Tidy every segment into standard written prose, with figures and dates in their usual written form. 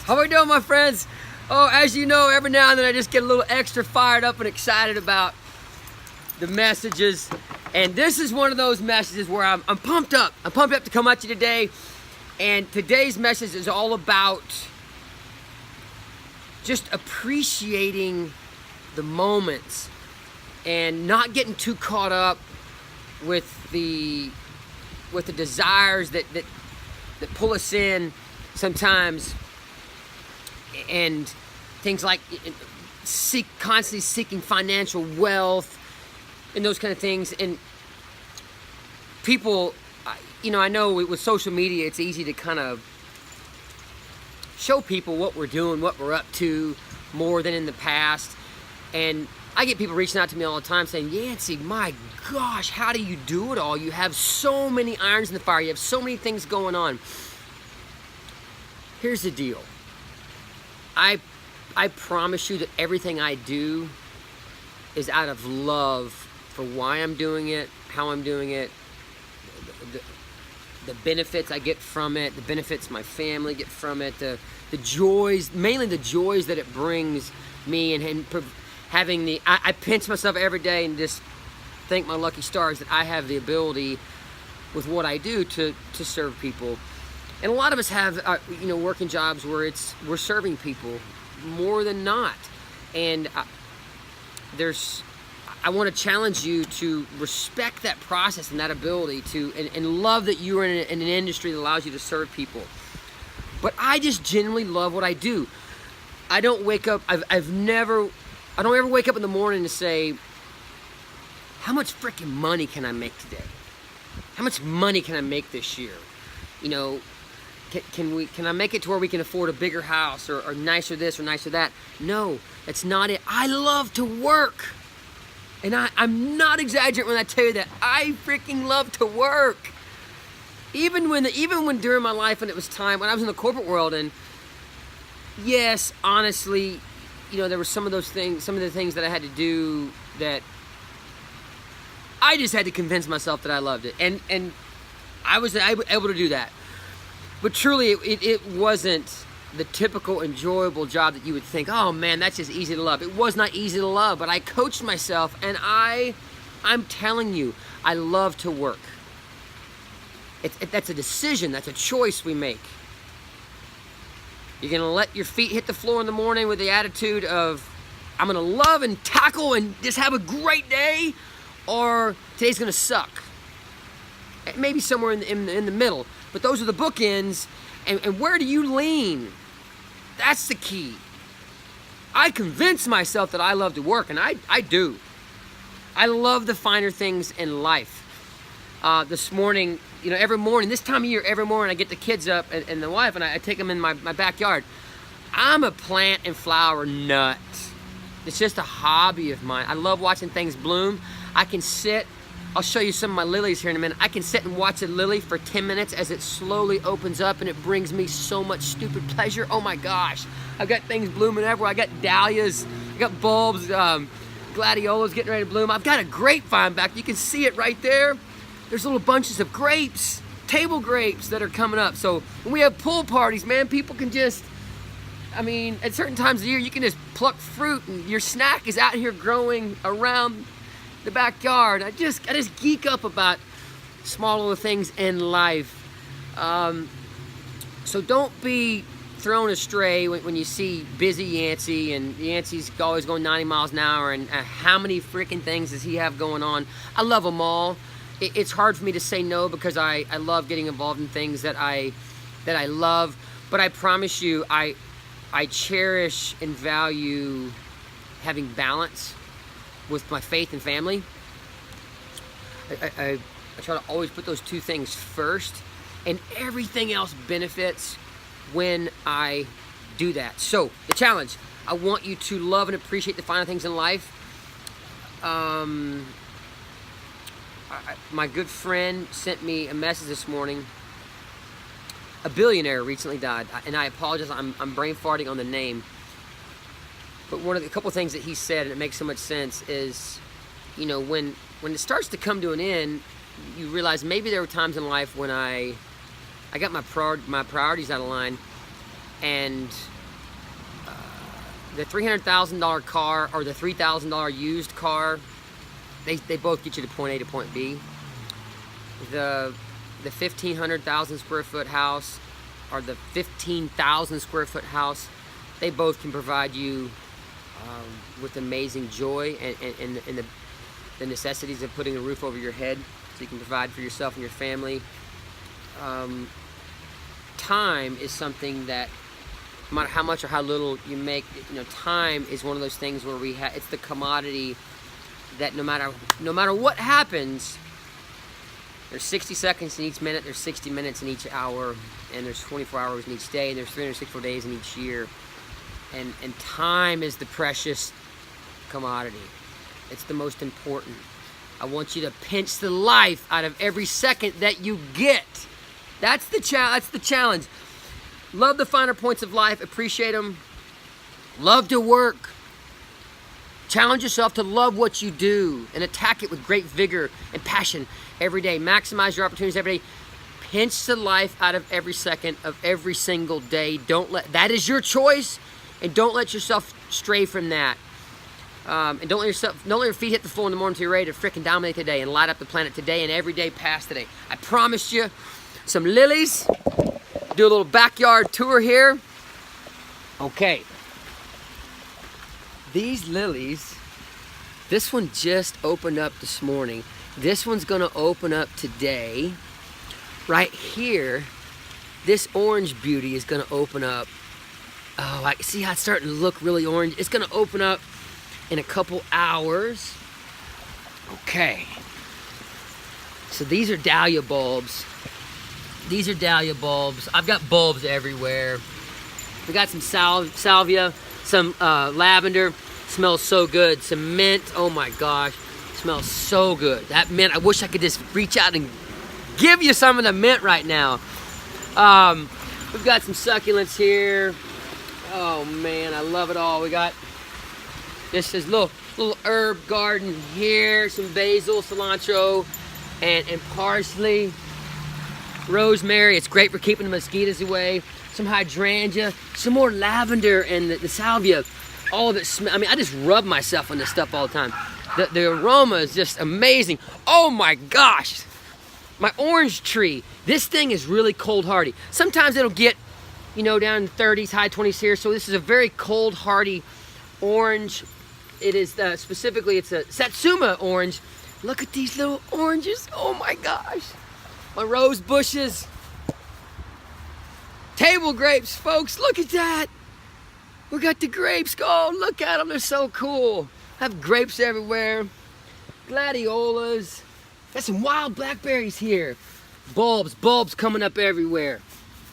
How we doing, my friends? Oh, as you know, every now and then I just get a little extra fired up and excited about the messages. And this is one of those messages where I'm pumped up. I'm pumped up to come at you today. And today's message is all about just appreciating the moments and not getting too caught up with the desires that pull us in sometimes, and things like constantly seeking financial wealth and those kind of things. And people, I know with social media it's easy to kind of show people what we're doing, what we're up to, more than in the past. And I get people reaching out to me all the time saying, Yancey, my gosh, how do you do it all? You have so many irons in the fire. You have so many things going on. Here's the deal. I promise you that everything I do is out of love for why I'm doing it, how I'm doing it, the benefits I get from it, the benefits my family get from it, the joys, mainly the joys that it brings me, and having I pinch myself every day and just thank my lucky stars that I have the ability with what I do to serve people. And a lot of us have, working jobs where we're serving people more than not. And I want to challenge you to respect that process and that ability and love that you're in an industry that allows you to serve people. But I just genuinely love what I do. I don't wake up, I don't ever wake up in the morning and say, how much freaking money can I make today? How much money can I make this year? Can I make it to where we can afford a bigger house or nicer this or nicer that? No, that's not it. I love to work. And I'm not exaggerating when I tell you that. I freaking love to work. Even when during my life when it was time, when I was in the corporate world, and yes, honestly, there were some of the things that I had to do that I just had to convince myself that I loved it. And I was able to do that. But truly, it wasn't the typical enjoyable job that you would think, oh man, that's just easy to love. It was not easy to love, but I coached myself, and I'm telling you, I love to work. That's a decision, that's a choice we make. You're gonna let your feet hit the floor in the morning with the attitude of, I'm gonna love and tackle and just have a great day, or today's gonna suck. Maybe somewhere in the middle. But those are the bookends, and where do you lean? That's the key. I convince myself that I love to work, and I do. I love the finer things in life. This morning, every morning, this time of year, every morning I get the kids up and the wife, and I take them in my backyard. I'm a plant and flower nut. It's just a hobby of mine. I love watching things bloom. I can sit. I'll show you some of my lilies here in a minute. I can sit and watch a lily for 10 minutes as it slowly opens up, and it brings me so much stupid pleasure. Oh my gosh. I've got things blooming everywhere. I got dahlias, I got bulbs, gladiolas getting ready to bloom. I've got a grapevine back. You can see it right there. There's little bunches of grapes, table grapes that are coming up. So when we have pool parties, man, people can just, at certain times of the year, you can just pluck fruit, and your snack is out here growing around the backyard. I just geek up about small little things in life. So don't be thrown astray when you see busy Yancey, and Yancey's always going 90 miles an hour, and how many freaking things does he have going on? I love them all. It's hard for me to say no, because I love getting involved in things that I love. But I promise you, I cherish and value having balance with my faith and family. I try to always put those two things first, and everything else benefits when I do that. So the challenge, I want you to love and appreciate the finer things in life. My good friend sent me a message this morning. A billionaire recently died, and I apologize, I'm brain farting on the name. But a couple things that he said, and it makes so much sense, is, when it starts to come to an end, you realize maybe there were times in life when I got my priorities out of line, and the $300,000 car or the $3,000 used car, they both get you to point A to point B. The 1,500,000 square foot house or the 15,000 square foot house, they both can provide you with amazing joy and the necessities of putting a roof over your head so you can provide for yourself and your family. Time is something that, no matter how much or how little you make, time is one of those things where it's the commodity that no matter what happens, there's 60 seconds in each minute, there's 60 minutes in each hour, and there's 24 hours in each day, and there's 364 days in each year. And time is the precious commodity. It's the most important. I want you to pinch the life out of every second that you get. That's the challenge. Love the finer points of life, appreciate them. Love to work. Challenge yourself to love what you do and attack it with great vigor and passion every day. Maximize your opportunities every day. Pinch the life out of every second of every single day. That is your choice, and don't let yourself stray from that. And don't let your feet hit the floor in the morning until you're ready to freaking dominate today and light up the planet today and every day past today. I promised you some lilies. Do a little backyard tour here. Okay. These lilies, this one just opened up this morning. This one's gonna open up today. Right here, this orange beauty is gonna open up. Oh, I see how it's starting to look really orange. It's gonna open up in a couple hours. Okay. So these are dahlia bulbs. These are dahlia bulbs. I've got bulbs everywhere. We got some salvia, some lavender. Smells so good. Some mint. Oh my gosh. Smells so good. That mint, I wish I could just reach out and give you some of the mint right now. We've got some succulents here. Oh man, I love it all. We got this is little herb garden here. Some basil, cilantro, and parsley. Rosemary, it's great for keeping the mosquitoes away. Some hydrangea, some more lavender, and the salvia. All of it I just rub myself on this stuff all the time. The aroma is just amazing. Oh my gosh. My orange tree. This thing is really cold hardy. Sometimes it'll get, down in the 30s, high 20s here. So this is a very cold hardy orange. It is specifically, it's a Satsuma orange. Look at these little oranges. Oh my gosh. My rose bushes. Table grapes, folks. Look at that. We got the grapes. Oh, look at them. They're so cool. I have grapes everywhere. Gladiolas. Got some wild blackberries here. Bulbs coming up everywhere.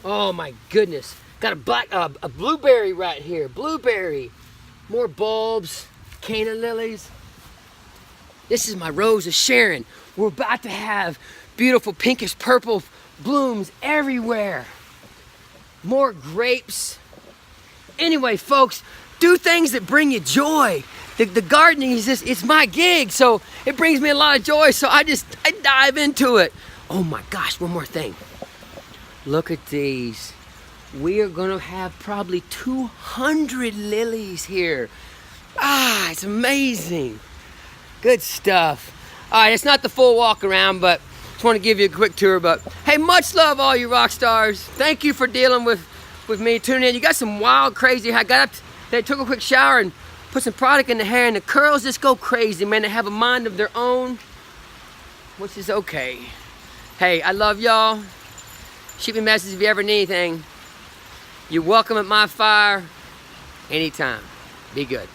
Oh my goodness. Got a blueberry right here. Blueberry. More bulbs. Cana lilies. This is my Rose of Sharon. We're about to have beautiful pinkish purple blooms everywhere. More grapes. Anyway, folks, do things that bring you joy. The gardening is it's my gig, so it brings me a lot of joy, so I dive into it. Oh my gosh, one more thing. Look at these. We are gonna have probably 200 lilies here. It's amazing. Good stuff. All right, it's not the full walk around, but just want to give you a quick tour. But hey, much love, all you rock stars. Thank you for dealing with me, tuning in. You got some wild, crazy. I got up, they took a quick shower and put some product in the hair, and the curls just go crazy, man. They have a mind of their own, which is okay. Hey, I love y'all. Shoot me a message if you ever need anything. You're welcome at my fire anytime. Be good.